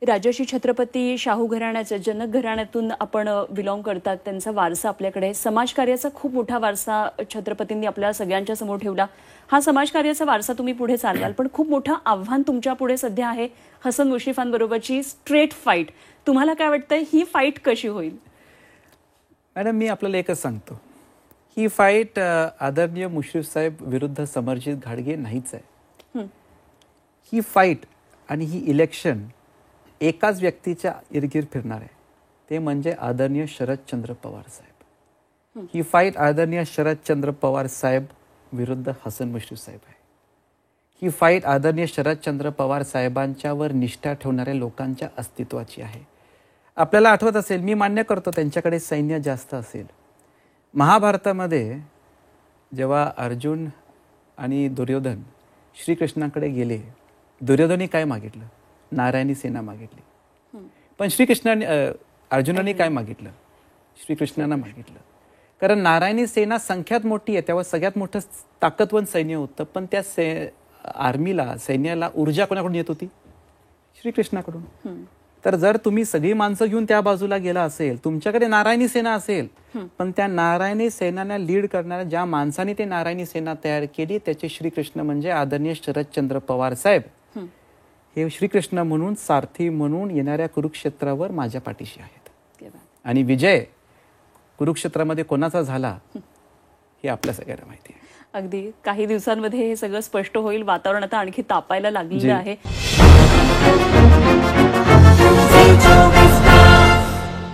राजर्षी छत्रपती शाहू घराण्याचे जनक घराण्यातून आपण बिलॉंग करतात. त्यांचा वारसा आपल्याकडे समाजकार्याचा खूप मोठा वारसा छत्रपतींनी आपल्या सगळ्यांच्या समोर ठेवला. हा समाजकार्याचा वारसा तुम्ही पुढे चालवाल, पण खूप मोठं आव्हान तुमच्या पुढे सध्या आहे हसन मुश्रीफांबरोबरची स्ट्रेट फाईट. तुम्हाला काय वाटतं ही फाईट कशी होईल? मॅडम, मी आपल्याला एकच सांगतो, ही फाईट आदरणीय मुश्रीफ साहेब विरुद्ध समरजित घाडगे नाहीच आहे. ही फाईट आणि ही इलेक्शन एकाच व्यक्तीच्या इर्गिर फिरणार आहे, ते म्हणजे आदरणीय शरदचंद्र पवार साहेब. ही फाईट आदरणीय शरदचंद्र पवार साहेब विरुद्ध हसन मुश्रीफ साहेब आहे. ही फाईट आदरणीय शरदचंद्र पवार साहेबांच्यावर निष्ठा ठेवणाऱ्या लोकांच्या अस्तित्वाची आहे. आपल्याला आठवत असेल, मी मान्य करतो त्यांच्याकडे सैन्य जास्त असेल. महाभारतामध्ये जेव्हा अर्जुन आणि दुर्योधन श्रीकृष्णाकडे गेले, दुर्योधनी काय मागितलं? नारायणी सेना मागितली. पण अर्जुनाने काय मागितलं? श्रीकृष्णांना मागितलं. कारण नारायणी सेना संख्यात मोठी आहे, तेव्हा सगळ्यात मोठं ताकदवन सैन्य होतं. पण त्या सैन्याला ऊर्जा कोणाकडून येत होती? श्रीकृष्णाकडून. तर जर तुम्ही सगळी माणसं घेऊन त्या बाजूला गेला असेल, तुमच्याकडे नारायणी सेना असेल, पण त्या नारायणी सेनाला लीड करणाऱ्या ज्या माणसाने ते नारायणी सेना तयार केली त्याचे श्रीकृष्ण म्हणजे आदरणीय शरदचंद्र पवार साहेब. हे श्रीकृष्ण म्हणून, सारथी म्हणून येणाऱ्या कुरुक्षेत्रावर माझ्या पाठीशी आहेत. आणि विजय कुरुक्षेत्रामध्ये कोणाचा झाला हे आपल्या सगळ्यांना माहिती आहे. अगदी काही दिवसांमध्ये हे सगळं स्पष्ट होईल. वातावरण आता आणखी तापायला लागलेलं आहे.